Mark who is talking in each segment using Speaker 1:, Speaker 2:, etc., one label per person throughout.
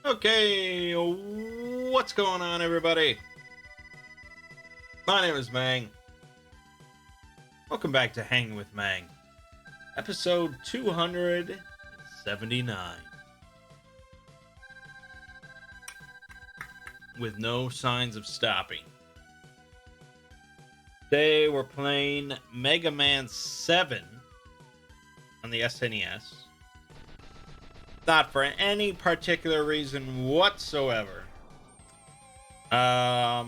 Speaker 1: Okay, what's going on, everybody? My name is Mangg. Welcome back to Hanging with Mangg, episode 279. With no signs of stopping. Today we're playing Mega Man 7 on the SNES. Not for any particular reason whatsoever. Right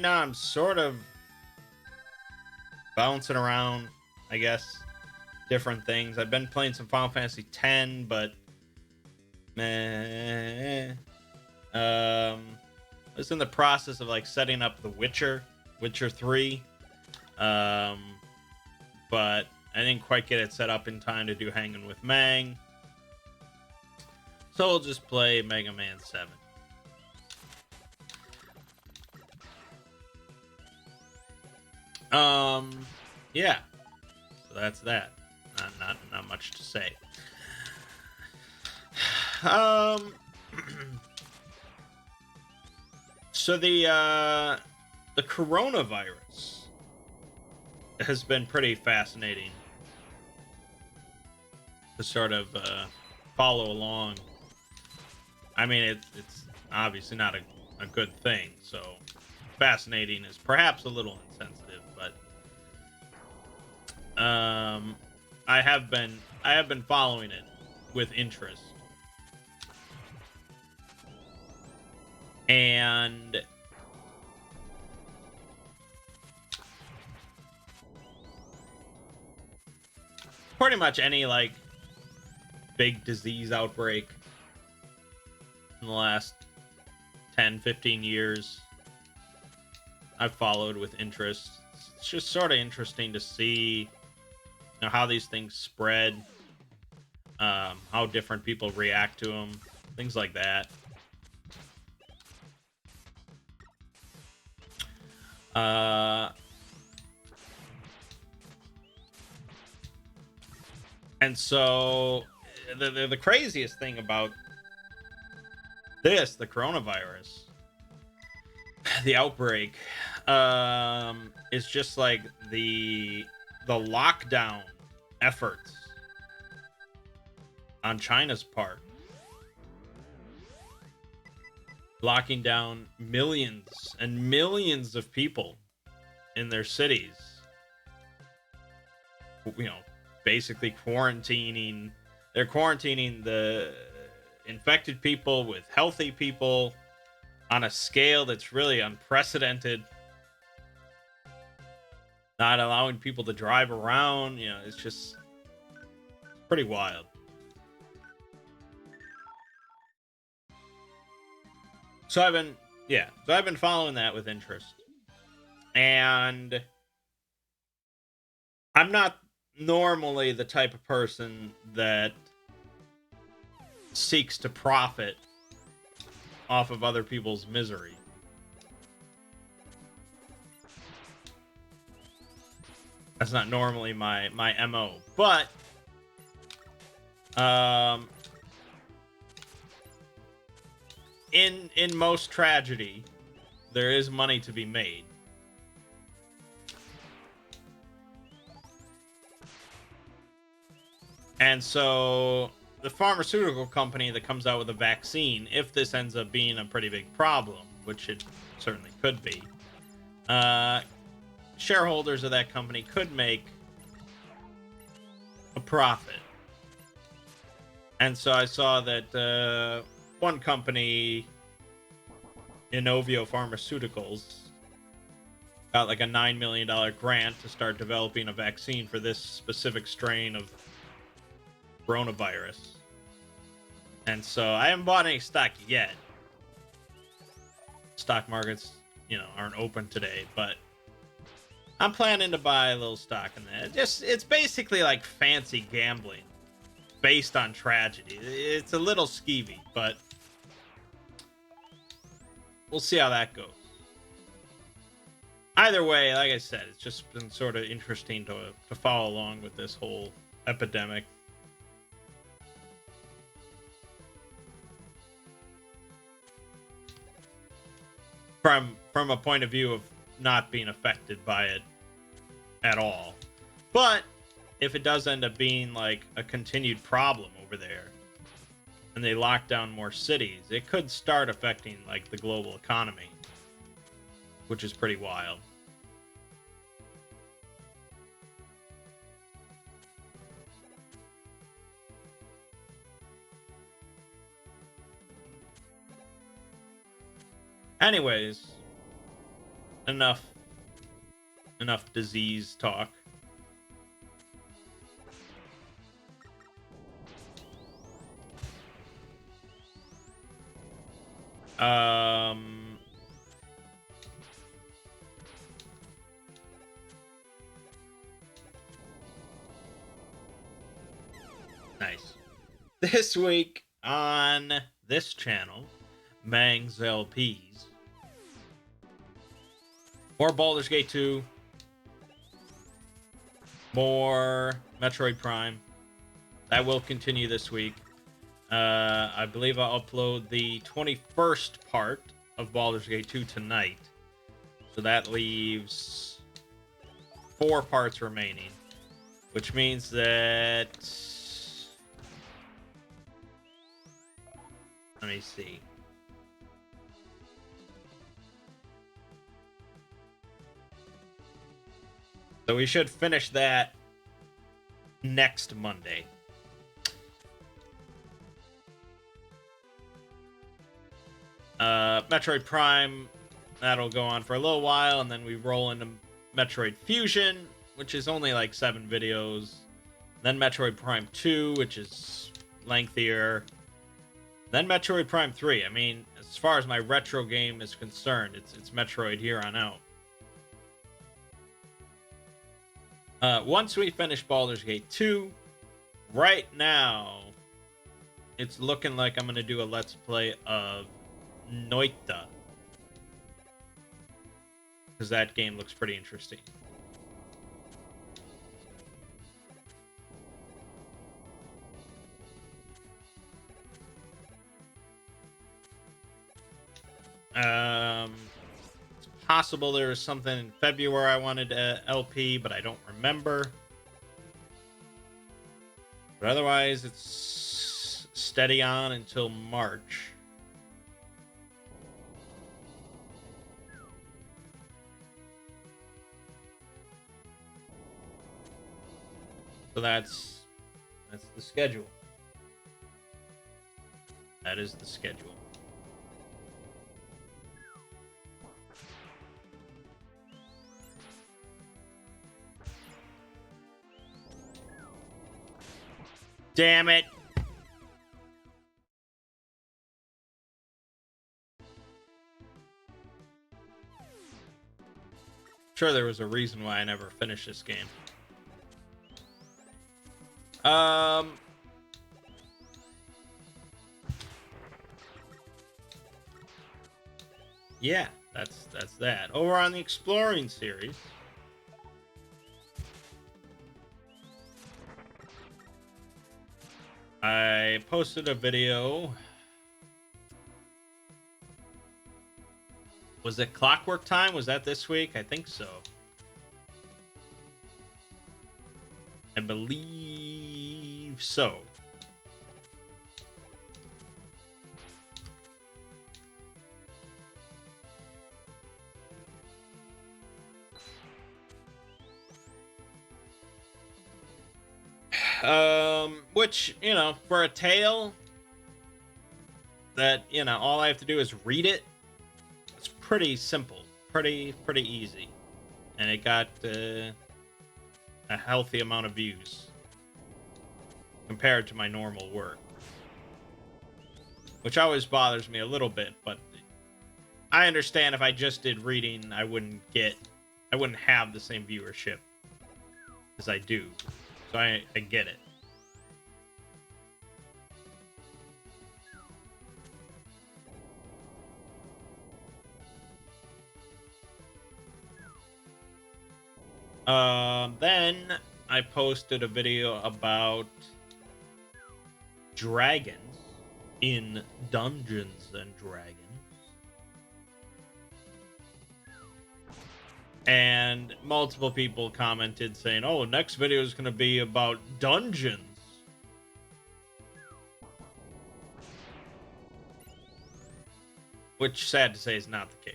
Speaker 1: now I'm sort of bouncing around, I guess, different things. I've been playing some Final Fantasy X, but I was in the process of like setting up The Witcher 3. But I didn't quite get it set up in time to do Hanging with Mangg. So we'll just play Mega Man 7. Yeah. So that's that. Not much to say. So the coronavirus has been pretty fascinating to sort of follow along. I mean, it's obviously not a good thing, so fascinating is perhaps a little insensitive, but I have been following it with interest. And pretty much any like big disease outbreak in the last 10-15 years I've followed with interest. It's just sort of interesting to see, how these things spread, how different people react to them, things like that. And so the craziest thing about the coronavirus, the outbreak, is just like the lockdown efforts on China's part. Locking down millions and millions of people in their cities. Basically quarantining. They're quarantining the infected people with healthy people on a scale that's really unprecedented. Not allowing people to drive around. It's just pretty wild. So I've been following that with interest. And I'm not normally the type of person that seeks to profit off of other people's misery. That's not normally my MO. But in most tragedy, there is money to be made. And so the pharmaceutical company that comes out with a vaccine, if this ends up being a pretty big problem, which it certainly could be, shareholders of that company could make a profit. And so I saw that one company, Inovio Pharmaceuticals, got like a $9 million grant to start developing a vaccine for this specific strain of coronavirus. And so I haven't bought any stock yet. Stock markets, aren't open today, but I'm planning to buy a little stock in that. It's basically like fancy gambling based on tragedy. It's a little skeevy, but we'll see how that goes. Either way, like I said, it's just been sort of interesting to follow along with this whole epidemic. From a point of view of not being affected by it at all. But if it does end up being like a continued problem over there and they lock down more cities, it could start affecting like the global economy, which is pretty wild. Anyways, enough disease talk. Nice. This week on this channel, Mangg's LPs. More Baldur's Gate 2. More Metroid Prime. That will continue this week. I believe I'll upload the 21st part of Baldur's Gate 2 tonight. So that leaves 4 parts remaining. Which means that... Let me see. So we should finish that next Monday. Metroid Prime, that'll go on for a little while, and then we roll into Metroid Fusion, which is only like 7 videos. Then Metroid Prime 2, which is lengthier. Then Metroid Prime 3. I mean, as far as my retro game is concerned, it's Metroid here on out. Once we finish Baldur's Gate 2, right now, it's looking like I'm going to do a Let's Play of Noita. Because that game looks pretty interesting. It's possible there was something in February I wanted to LP, but I don't remember. But otherwise, it's steady on until March. So that's the schedule. That is the schedule. Damn it. Sure, there was a reason why I never finished this game. Yeah, that's that. Over on the Exploring series, I posted a video. Was it Clockwork Time? Was that this week? I think so. I believe so. Which, you know, for a tale that, you know, all I have to do is read it, it's pretty simple, pretty easy, and it got a healthy amount of views compared to my normal work, which always bothers me a little bit. But I understand if I just did reading, I wouldn't have the same viewership as I do, so I get it. Then I posted a video about dragons in Dungeons and Dragons. And multiple people commented saying, oh, next video is going to be about dungeons. Which, sad to say, is not the case.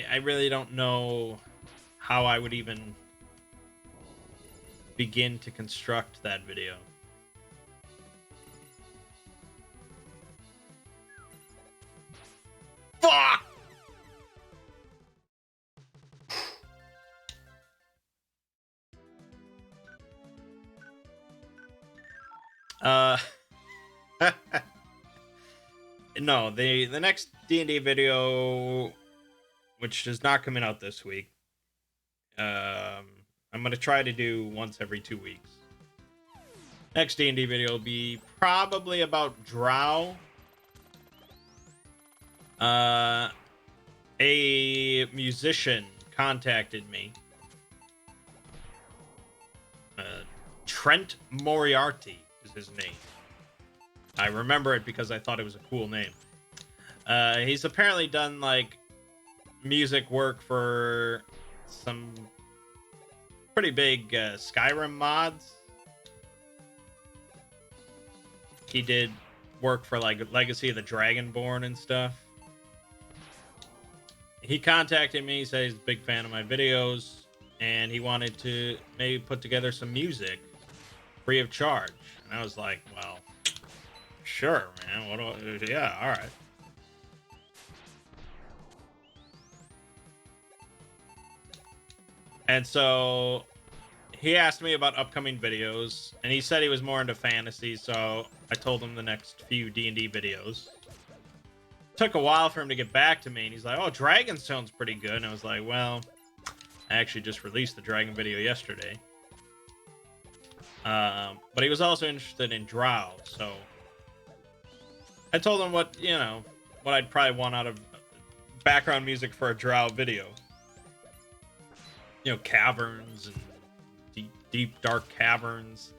Speaker 1: I really don't know how I would even begin to construct that video. Fuck! No, the next D&D video, which is not coming out this week, I'm gonna try to do once every 2 weeks. Next D&D video will be probably about Drow. A musician contacted me. Trent Moriarty is his name. I remember it because I thought it was a cool name. He's apparently done like music work for some pretty big Skyrim mods. He did work for like Legacy of the Dragonborn and stuff. He contacted me, said he's a big fan of my videos, and he wanted to maybe put together some music free of charge. And I was like, well, sure, man. Yeah, all right. And so he asked me about upcoming videos, and he said he was more into fantasy, so I told him the next few D&D videos. Took a while for him to get back to me, and he's like, oh, Dragon sounds pretty good. And I was like, well, I actually just released the Dragon video yesterday. But he was also interested in Drow, so I told him what I'd probably want out of background music for a Drow video. Caverns and deep dark caverns.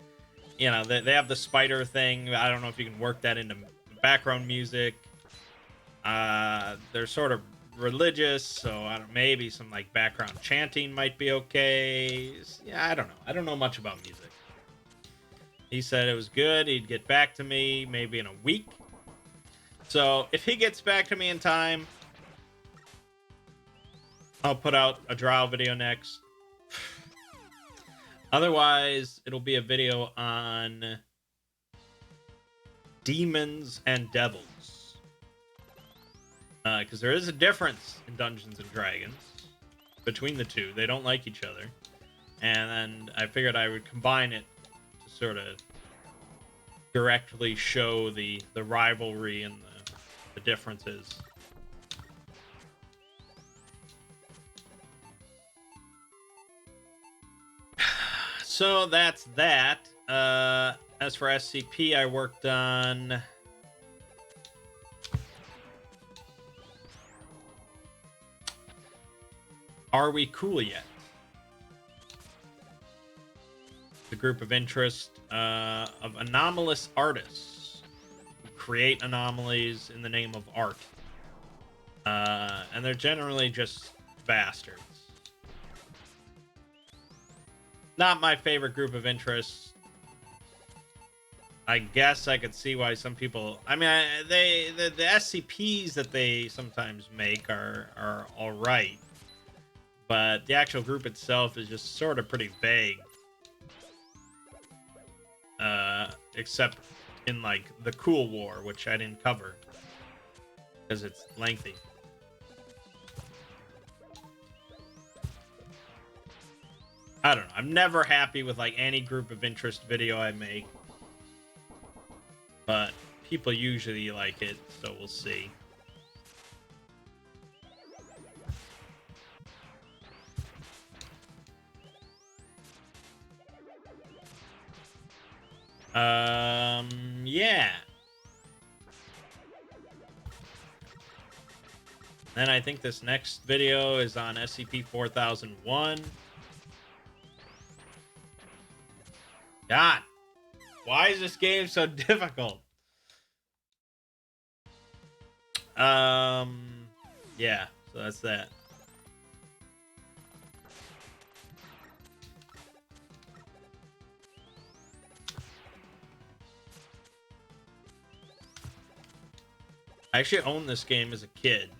Speaker 1: They have the spider thing. I don't know if you can work that into background music. They're sort of religious, so maybe some like background chanting might be okay. Yeah, I don't know. I don't know much about music. He said it was good. He'd get back to me maybe in a week. So if he gets back to me in time, I'll put out a Drow video next. Otherwise, it'll be a video on demons and devils. Because there is a difference in Dungeons and Dragons between the two. They don't like each other. And then I figured I would combine it to sort of directly show the rivalry and the differences. So that's that. As for SCP, I worked on Are We Cool Yet? The group of interest of anomalous artists who create anomalies in the name of art. And they're generally just bastards. Not my favorite group of interests. I guess I could see why some people... I mean, the SCPs that they sometimes make are all right. But the actual group itself is just sort of pretty vague. Except in, like, the Cool War, which I didn't cover. Because it's lengthy. I don't know. I'm never happy with, like, any group of interest video I make. But people usually like it, so we'll see. Yeah. Then I think this next video is on SCP-4001. God, why is this game so difficult? Yeah, so that's that. I actually owned this game as a kid.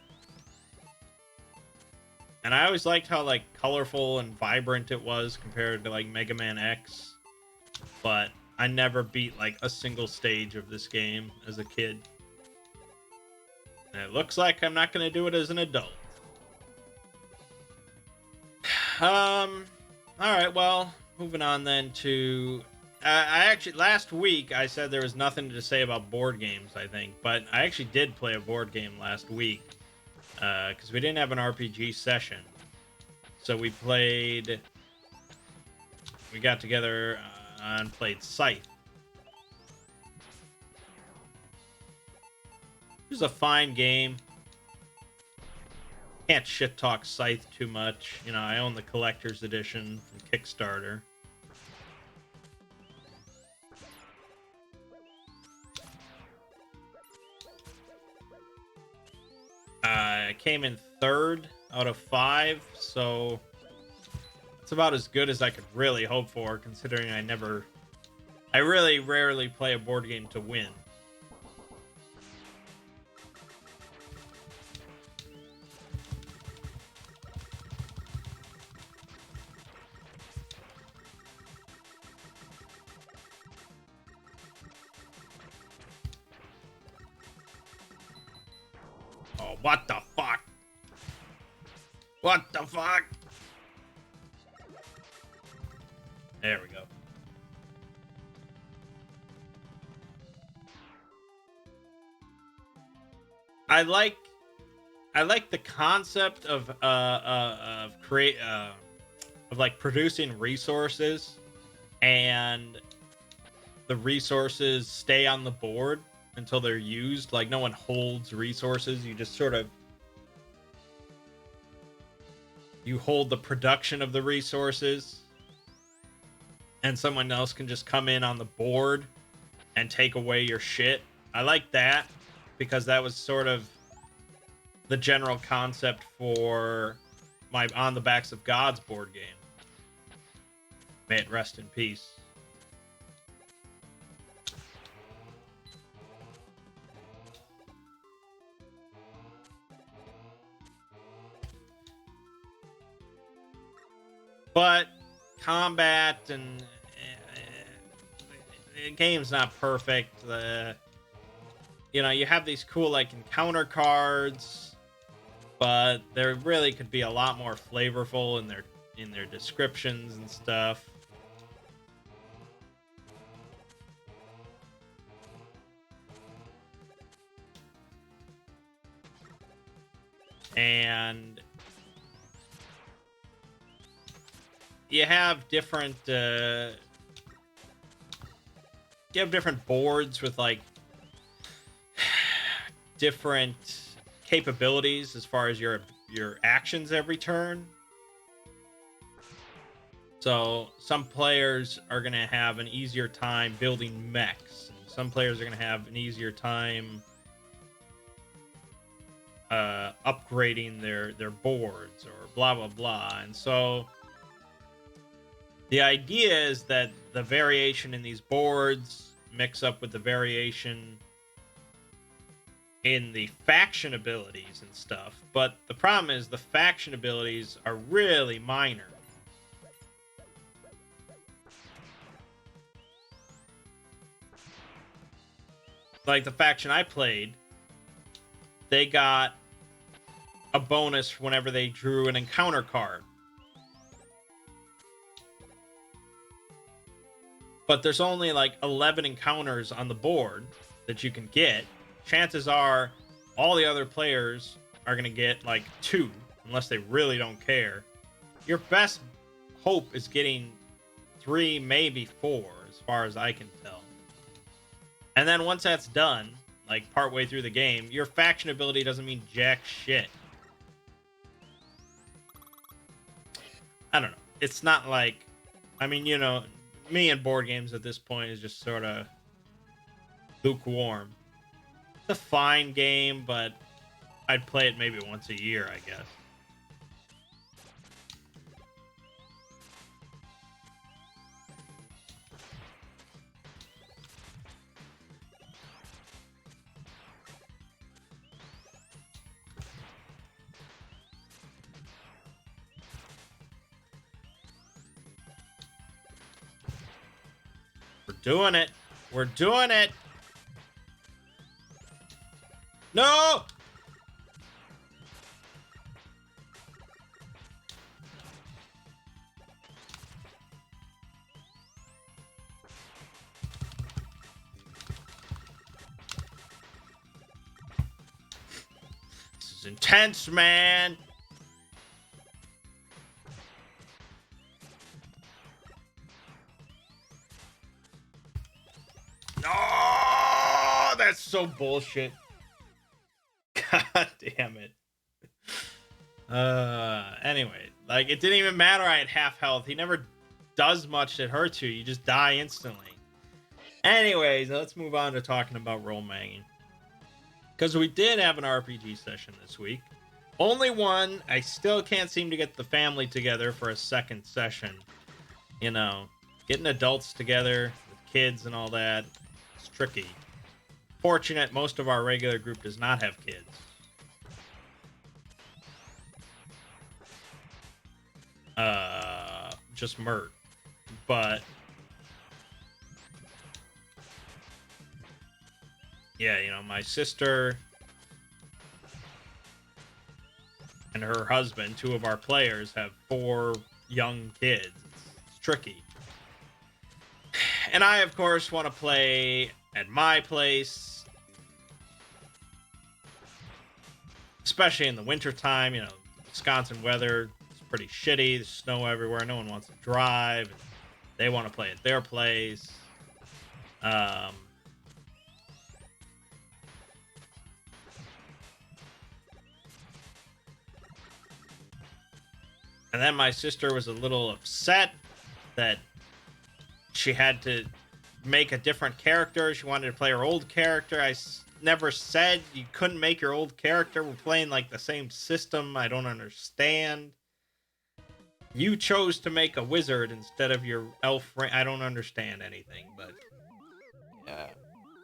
Speaker 1: And I always liked how, like, colorful and vibrant it was compared to, like, Mega Man X. But I never beat, like, a single stage of this game as a kid. And it looks like I'm not going to do it as an adult. Alright, well, moving on then to... I actually, last week, I said there was nothing to say about board games, I think. But I actually did play a board game last week. Because we didn't have an RPG session. So we got together and played Scythe. It was a fine game. Can't shit talk Scythe too much. You know, I own the collector's edition from Kickstarter. I came in 3rd out of 5, so it's about as good as I could really hope for, considering I really rarely play a board game to win. Oh, what the fuck? What the fuck? There we go. I like the concept of like producing resources, and the resources stay on the board until they're used. Like, no one holds resources. You just sort of hold the production of the resources, and someone else can just come in on the board and take away your shit. I like that because that was sort of the general concept for my On the Backs of Gods board game. May it rest in peace. But combat and the game's not perfect. You know, you have these cool, like, encounter cards, but there really could be a lot more flavorful in their descriptions and stuff. And you have different boards with, like, different capabilities as far as your actions every turn. So some players are going to have an easier time building mechs. Some players are going to have an easier time upgrading their boards, or blah blah blah. And so the idea is that the variation in these boards mix up with the variation in the faction abilities and stuff. But the problem is the faction abilities are really minor. Like the faction I played, they got a bonus whenever they drew an encounter card. But there's only like 11 encounters on the board that you can get. Chances are all the other players are going to get like 2, unless they really don't care. Your best hope is getting 3, maybe 4, as far as I can tell. And then once that's done, like partway through the game, your faction ability doesn't mean jack shit. I don't know. It's not like, I mean, you know, me and board games at this point is just sort of lukewarm. It's a fine game, but I'd play it maybe once a year, I guess. We're doing it. We're doing it. No! This is intense, man. No! That's so bullshit. God damn it. Anyway, like, it didn't even matter I had half health. He never does much that hurts you. You just die instantly. Anyways, let's move on to talking about role manging. Because we did have an RPG session this week. Only one. I still can't seem to get the family together for a second session. You know, getting adults together with kids and all that, it's tricky. Fortunate most of our regular group does not have kids. Just Mert. But yeah, you know, my sister and her husband, two of our players, have 4 young kids. It's tricky. And I, of course, want to play at my place, especially in the wintertime. You know, Wisconsin weather is pretty shitty. There's snow everywhere. No one wants to drive. They want to play at their place. And then my sister was a little upset that she had to make a different character. She wanted to play her old character. I never said you couldn't make your old character. We're playing like the same system. I don't understand. You chose to make a wizard instead of your elf. I don't understand anything, but yeah,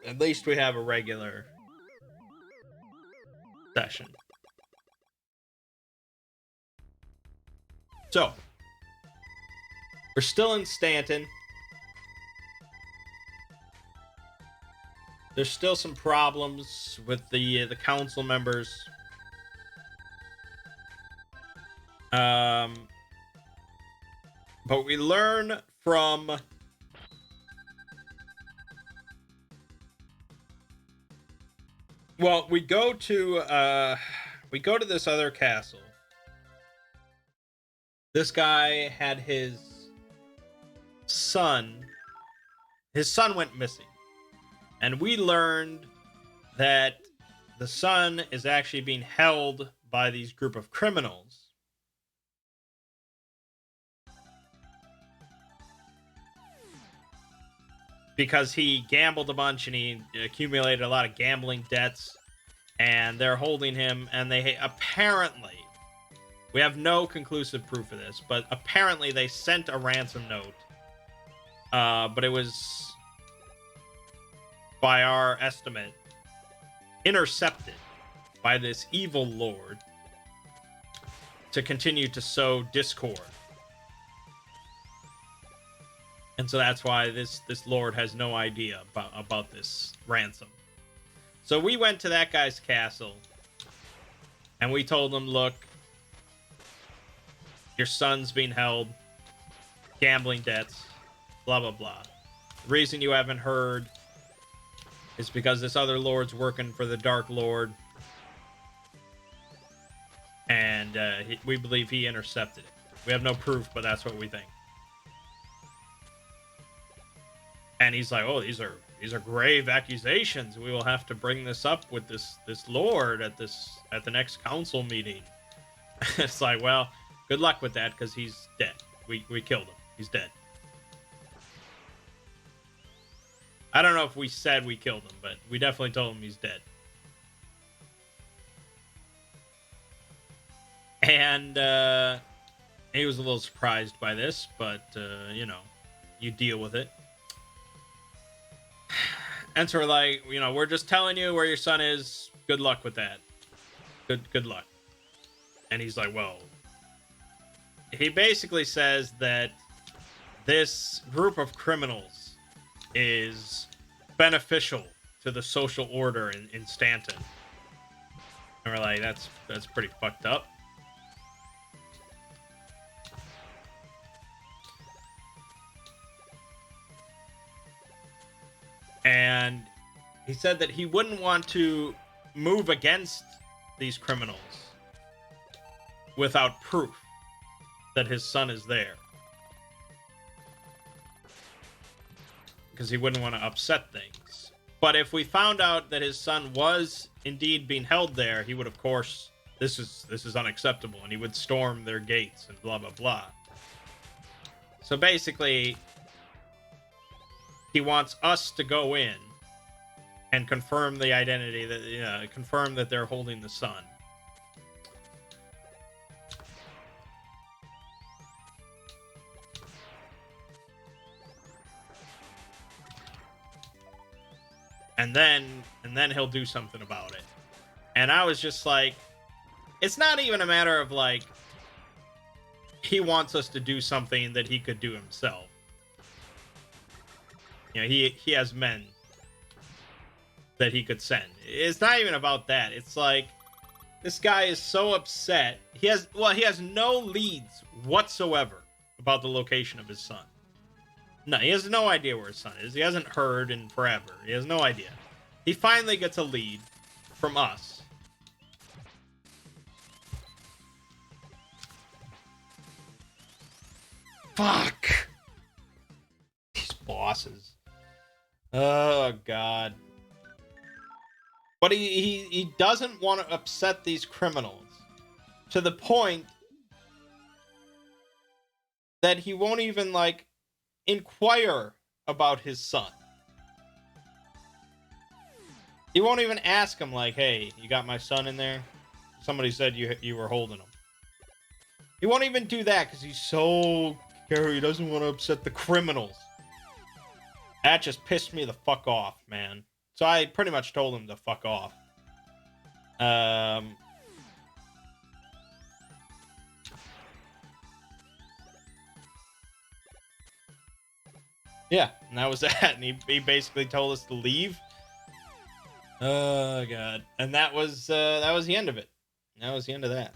Speaker 1: at least we have a regular session. So, we're still in Stanton. There's still some problems with the council members. But we learn from we go to this other castle. This guy had his son went missing. And we learned that the son is actually being held by these group of criminals. Because he gambled a bunch and he accumulated a lot of gambling debts. And they're holding him, and they apparently, we have no conclusive proof of this, but apparently they sent a ransom note. But it was, by our estimate, intercepted by this evil lord to continue to sow discord. And so that's why this lord has no idea about this ransom. So we went to that guy's castle, and we told him, look, your son's being held, gambling debts, blah, blah, blah. The reason you haven't heard is because this other lord's working for the Dark Lord, and we believe he intercepted it. We have no proof, but that's what we think. And he's like, oh, these are grave accusations. We will have to bring this up with this lord at the next council meeting. It's like, well, we don't know. good luck with that, because he's dead. We killed him. He's dead. I don't know if we said we killed him, but we definitely told him he's dead. And he was a little surprised by this, but, you know, you deal with it. And so we're like, you know, we're just telling you where your son is. Good luck with that. Good luck. And he's like, well, he basically says that this group of criminals is beneficial to the social order in Stanton. And we're like, that's pretty fucked up. And he said that he wouldn't want to move against these criminals without proof that his son is there. Because he wouldn't want to upset things. But if we found out that his son was indeed being held there, he would, of course, this is unacceptable, and he would storm their gates and blah, blah, blah. So basically, he wants us to go in and confirm the identity, that, you know, confirm that they're holding the son. And then he'll do something about it. And I was just like, it's not even a matter of like he wants us to do something that he could do himself. You know, he has men that he could send. It's not even about that. It's like, this guy is so upset. He has no leads whatsoever about the location of his son. No, he has no idea where his son is. He hasn't heard in forever. He has no idea. He finally gets a lead from us. Fuck. These bosses. Oh, God. But he doesn't want to upset these criminals to the point that he won't even, like, inquire about his son. He won't even ask him, like, hey, you got my son in there? Somebody said you were holding him. He won't even do that because he's so scared. He doesn't want to upset the criminals. That just pissed me the fuck off, man. So I pretty much told him to fuck off. Yeah, and that was that. And he basically told us to leave. Oh, God. And that was the end of it. That was the end of that.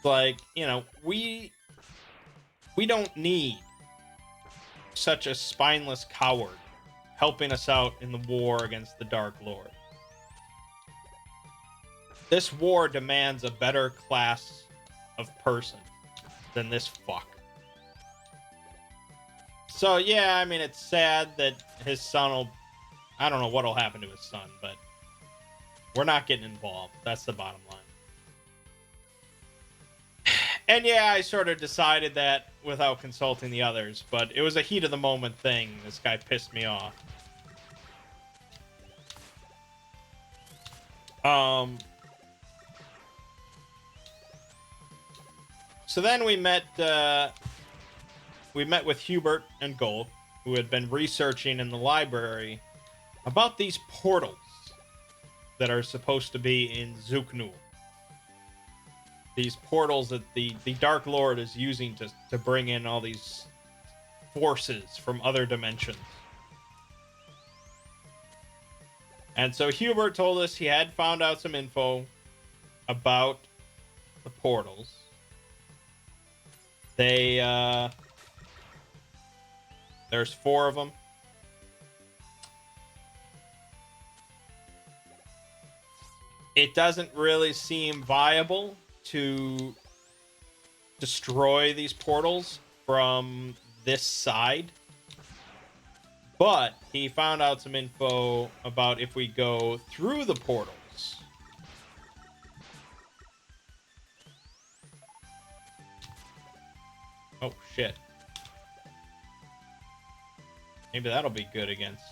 Speaker 1: Like, you know, we don't need such a spineless coward helping us out in the war against the Dark Lord. This war demands a better class of person than this fuck. So, yeah, I mean, it's sad that his son will... I don't know what'll happen to his son, but we're not getting involved. That's the bottom line. And yeah, I sort of decided that without consulting the others, but it was a heat of the moment thing. This guy pissed me off. So then we met with Hubert and Gold, who had been researching in the library about these portals that are supposed to be in Zuknu. These portals that the Dark Lord is using to bring in all these forces from other dimensions. And so Hubert told us he had found out some info about the portals. There's 4 of them. It doesn't really seem viable to destroy these portals from this side, But he found out some info about if we go through the portals. Oh, shit. Maybe that'll be good against...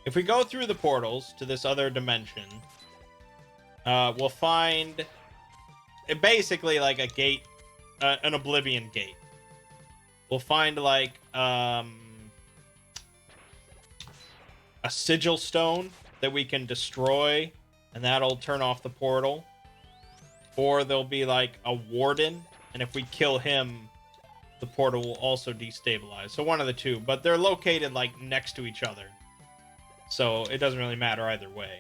Speaker 1: If we go through the portals to this other dimension, we'll find basically like a gate, an Oblivion gate. We'll find like a sigil stone that we can destroy, and that'll turn off the portal. Or there'll be like a warden, and if we kill him, the portal will also destabilize. So one of the two, but they're located like next to each other. So it doesn't really matter either way.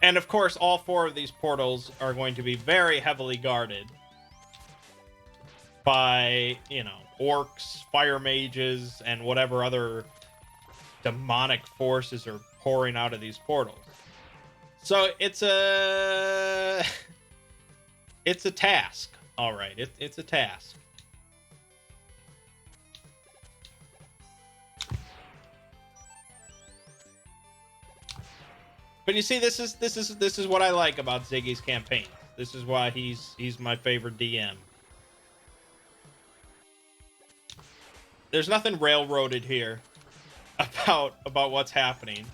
Speaker 1: And of course, all four of these portals are going to be very heavily guarded by, you know, orcs, fire mages, and whatever other demonic forces are pouring out of these portals. So it's a task. All right, it's a task. But you see, this is what I like about Ziggy's campaign. This is why he's my favorite DM. There's nothing railroaded here about what's happening.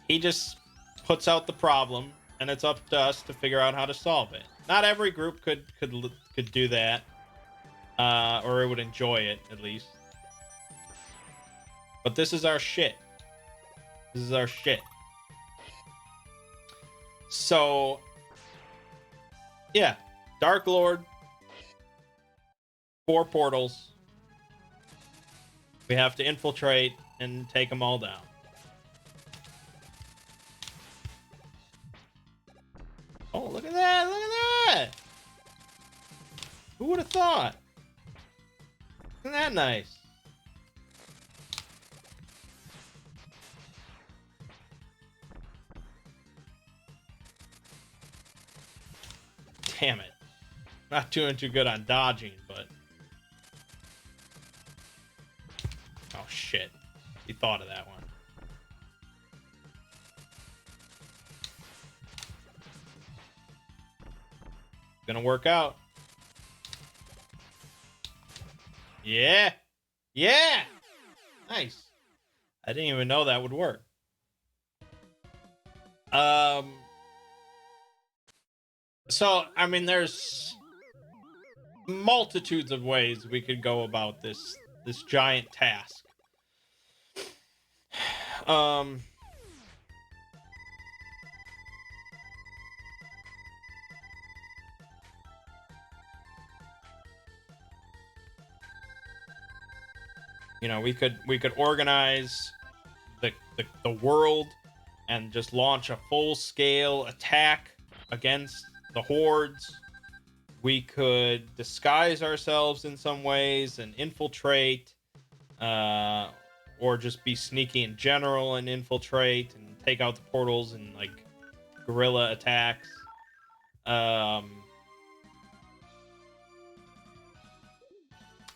Speaker 1: He just puts out the problem, and it's up to us to figure out how to solve it. Not every group could do that, or it would enjoy it at least. But this is our shit. This is our shit. So, yeah, Dark Lord, 4 portals. We have to infiltrate and take them all down. Oh, look at that! Look at that! Who would have thought? Isn't that nice? Damn it. Not doing too good on dodging, but... Oh, shit. He thought of that one. Gonna work out. Yeah! Yeah! Nice. I didn't even know that would work. So, I mean, there's multitudes of ways we could go about this giant task. You know, we could organize the world and just launch a full-scale attack against the hordes. We could disguise ourselves in some ways and infiltrate, or just be sneaky in general and infiltrate and take out the portals and like guerrilla attacks.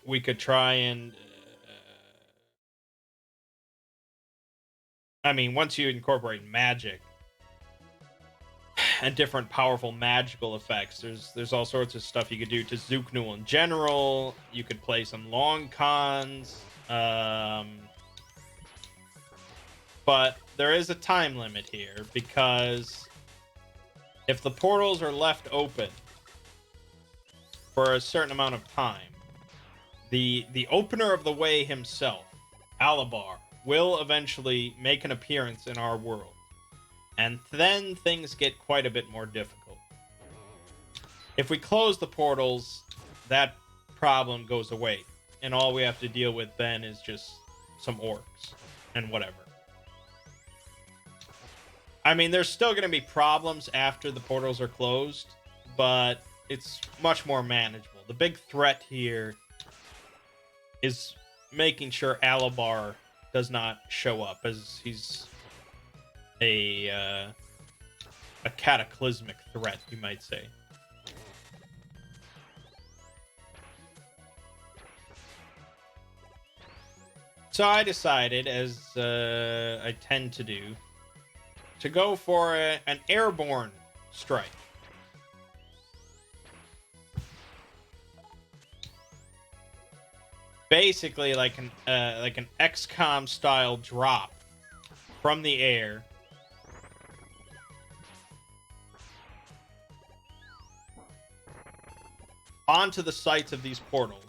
Speaker 1: We could try and I mean, once you incorporate magic and different powerful magical effects, there's all sorts of stuff you could do to Zooknul in general. You could play some long cons, but there is a time limit here, because if the portals are left open for a certain amount of time, the opener of the way himself, Alabar, will eventually make an appearance in our world. And then things get quite a bit more difficult. If we close the portals, that problem goes away. And all we have to deal with then is just some orcs and whatever. I mean, there's still going to be problems after the portals are closed, but it's much more manageable. The big threat here is making sure Alabar does not show up, as he's a cataclysmic threat, you might say. So I decided, as I tend to do, to go for an airborne strike. Basically, like an XCOM style drop from the air. Onto the sites of these portals.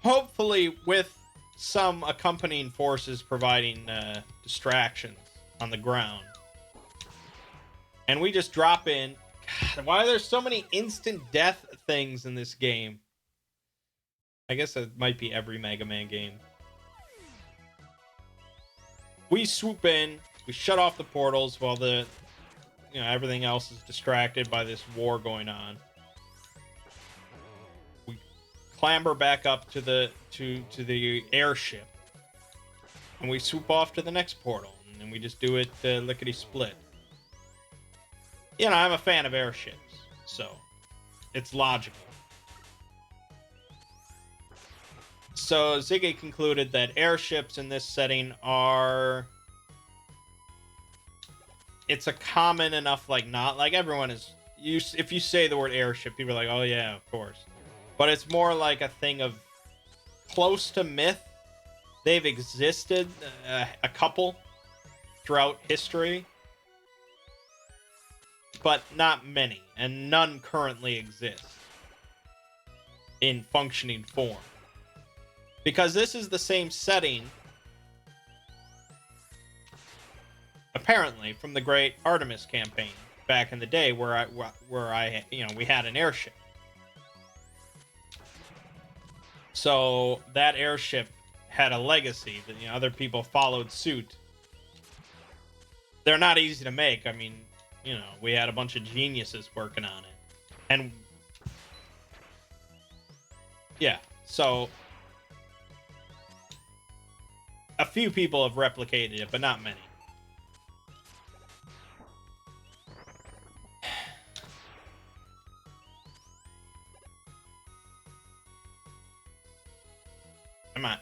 Speaker 1: Hopefully with some accompanying forces providing distractions on the ground. And we just drop in. God, why are there so many instant death things in this game? I guess it might be every Mega Man game. We swoop in, we shut off the portals while everything else is distracted by this war going on. We clamber back up to the airship, and we swoop off to the next portal, and we just do it lickety split. You know, I'm a fan of airships, so it's logical. So Ziggy concluded that airships in this setting are... It's a common enough, like, not... Like, everyone is... If you say the word airship, people are like, oh yeah, of course. But it's more like a thing of close to myth. They've existed, a couple, throughout history. But not many, and none currently exist in functioning form. Because this is the same setting, apparently, from the Great Artemis campaign back in the day, where we had an airship. So that airship had a legacy that other people followed suit. They're not easy to make. I mean, we had a bunch of geniuses working on it, and yeah, so. A few people have replicated it, but not many. Come on.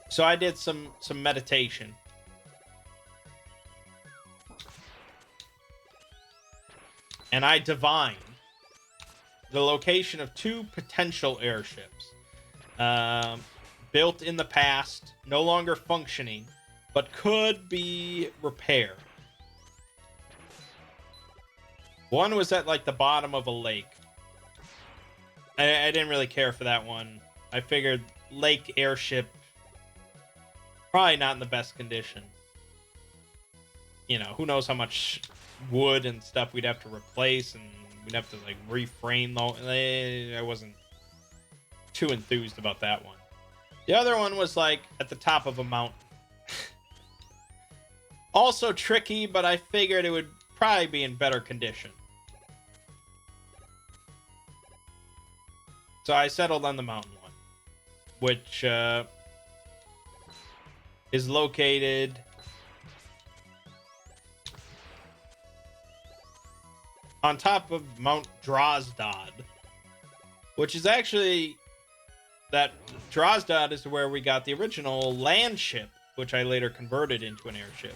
Speaker 1: So I did some meditation. And I divined the location of two potential airships. Built in the past, no longer functioning, but could be repaired. One was at, like, the bottom of a lake. I didn't really care for that one. I figured lake airship, probably not in the best condition. Who knows how much wood and stuff we'd have to replace, and we'd have to, like, reframe the... I wasn't too enthused about that one. The other one was, like, at the top of a mountain. Also tricky, but I figured it would probably be in better condition. So I settled on the mountain one, which is located on top of Mount Drozdad, which is actually... That Drozdad is where we got the original land ship, which I later converted into an airship.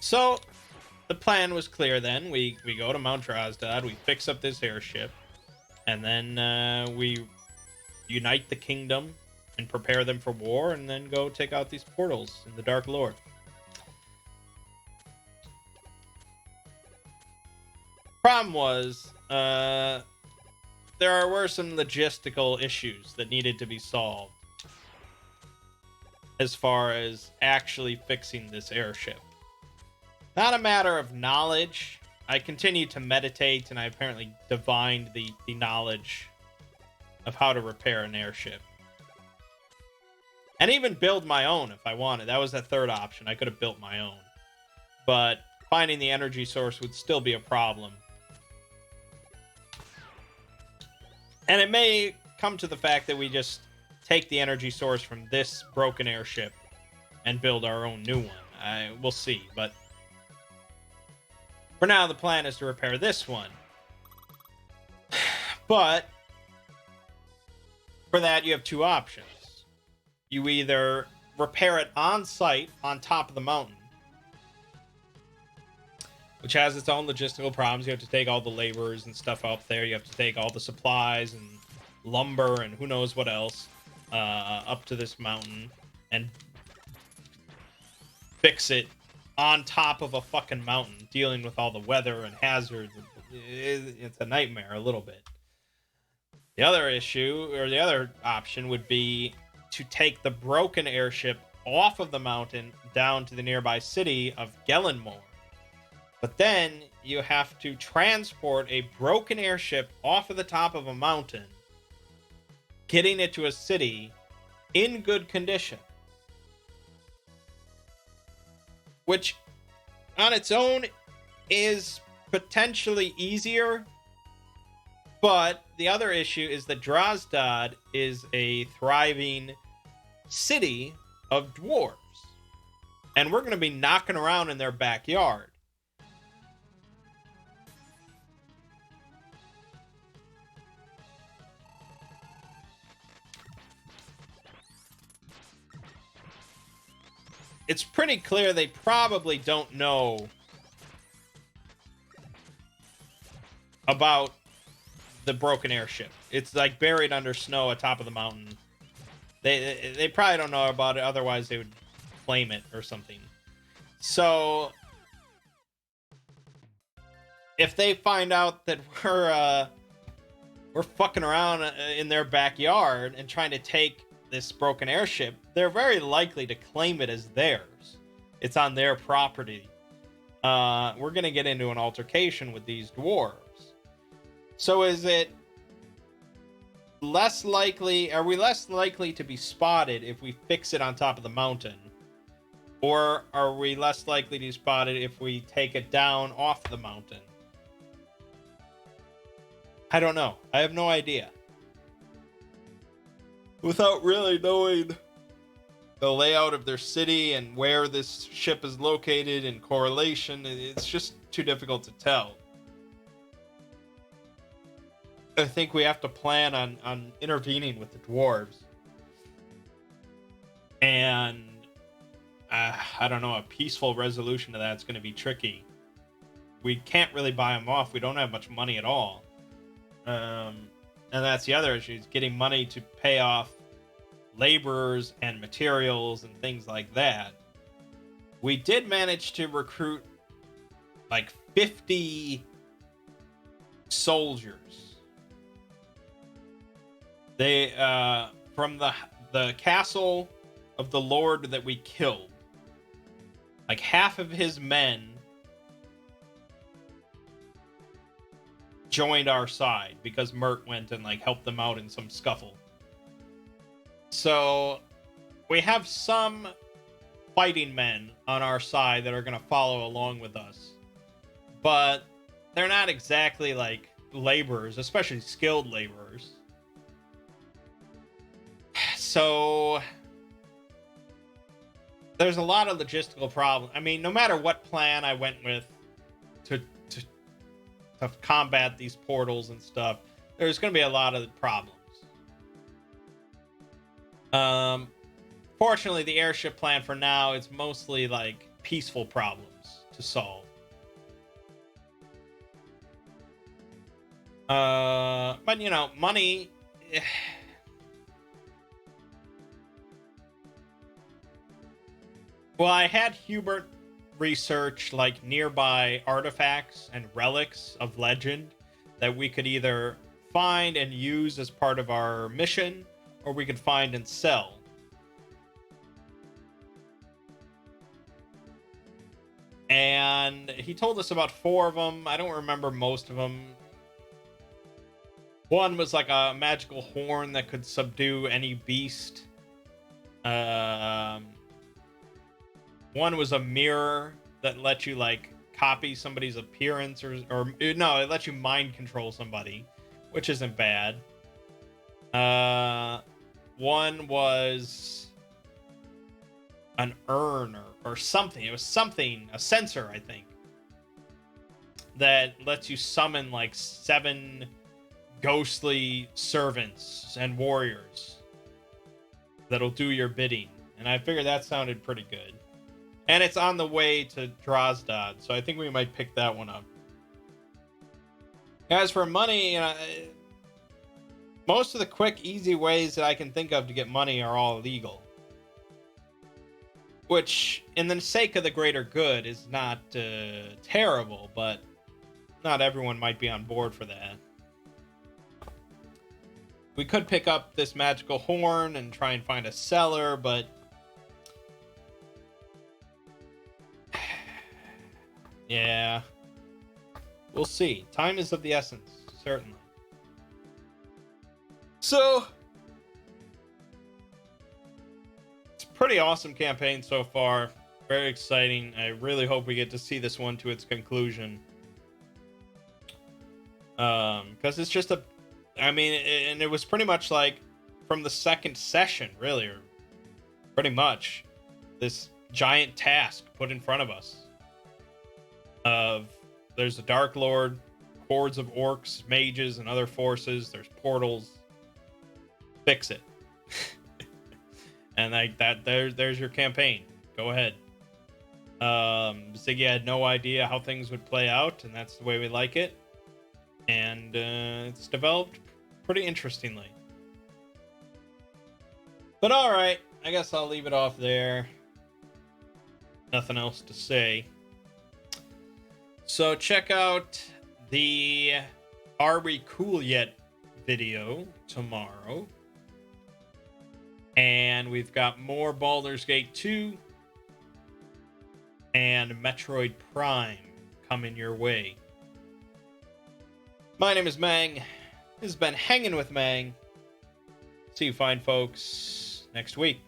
Speaker 1: So, the plan was clear then. We go to Mount Drozdad, we fix up this airship, and then we unite the kingdom and prepare them for war, and then go take out these portals in the Dark Lord. Problem was, there were some logistical issues that needed to be solved as far as actually fixing this airship. Not a matter of knowledge, I continued to meditate, and I apparently divined the knowledge of how to repair an airship. And even build my own if I wanted. That was the third option. I could have built my own. But finding the energy source would still be a problem. And it may come to the fact that we just take the energy source from this broken airship and build our own new one. We'll see, but for now, the plan is to repair this one. But for that, you have two options. You either repair it on site on top of the mountain, which has its own logistical problems. You have to take all the laborers and stuff up there. You have to take all the supplies and lumber and who knows what else up to this mountain and fix it on top of a fucking mountain, dealing with all the weather and hazards. It's a nightmare a little bit. The other issue, or the other option, would be to take the broken airship off of the mountain down to the nearby city of Gellenmore. But then you have to transport a broken airship off of the top of a mountain, getting it to a city in good condition. Which, on its own, is potentially easier. But the other issue is that Drozdad is a thriving city of dwarves. And we're going to be knocking around in their backyard. It's pretty clear they probably don't know about the broken airship. It's like buried under snow atop of the mountain. They probably don't know about it, otherwise they would claim it or something. So if they find out that we're fucking around in their backyard and trying to take this broken airship, they're very likely to claim it as theirs. It's on their property. We're gonna get into an altercation with these dwarves. So is it less likely, are we less likely to be spotted if we fix it on top of the mountain? Or are we less likely to be spotted if we take it down off the mountain? I don't know. I have no idea. Without really knowing the layout of their city and where this ship is located in correlation, it's just too difficult to tell. I think we have to plan on intervening with the dwarves. And I don't know, a peaceful resolution to that's going to be tricky. We can't really buy them off. We don't have much money at all. And that's the other issue, is getting money to pay off laborers and materials and things like that. We did manage to recruit like 50 soldiers. They from the castle of the lord that we killed, like half of his men joined our side because Mert went and like helped them out in some scuffle. So we have some fighting men on our side that are going to follow along with us, but they're not exactly like laborers, especially skilled laborers. So there's a lot of logistical problems. I mean, no matter what plan I went with to combat these portals and stuff, there's going to be a lot of problems. Fortunately, the airship plan for now is mostly like peaceful problems to solve. But you know, money. Well, I had Hubert research like nearby artifacts and relics of legend that we could either find and use as part of our mission, or we could find and sell. And he told us about 4 of them. I don't remember most of them. One was like a magical horn that could subdue any beast. One was a mirror that let you like copy somebody's appearance, or no, it lets you mind control somebody, which isn't bad. One was an urn or something. It was something, a sensor, I think, that lets you summon like 7 ghostly servants and warriors that'll do your bidding. And I figured that sounded pretty good. And it's on the way to Drozdad, so I think we might pick that one up. As for money, most of the quick, easy ways that I can think of to get money are all illegal. Which, in the sake of the greater good, is not terrible, but not everyone might be on board for that. We could pick up this magical horn and try and find a seller, but yeah, we'll see. Time is of the essence, certainly. So, it's a pretty awesome campaign so far. Very exciting. I really hope we get to see this one to its conclusion. Because it's just and it was pretty much like from the second session, really, or pretty much this giant task put in front of us. There's a Dark Lord, hordes of orcs, mages, and other forces. There's portals. Fix it. And like that, there's your campaign. Go ahead. Ziggy had no idea how things would play out, and that's the way we like it. And it's developed pretty interestingly. But all right, I guess I'll leave it off there. Nothing else to say. So check out the Are We Cool Yet video tomorrow. And we've got more Baldur's Gate 2 and Metroid Prime coming your way. My name is Mangg. This has been Hanging with Mangg. See you fine folks next week.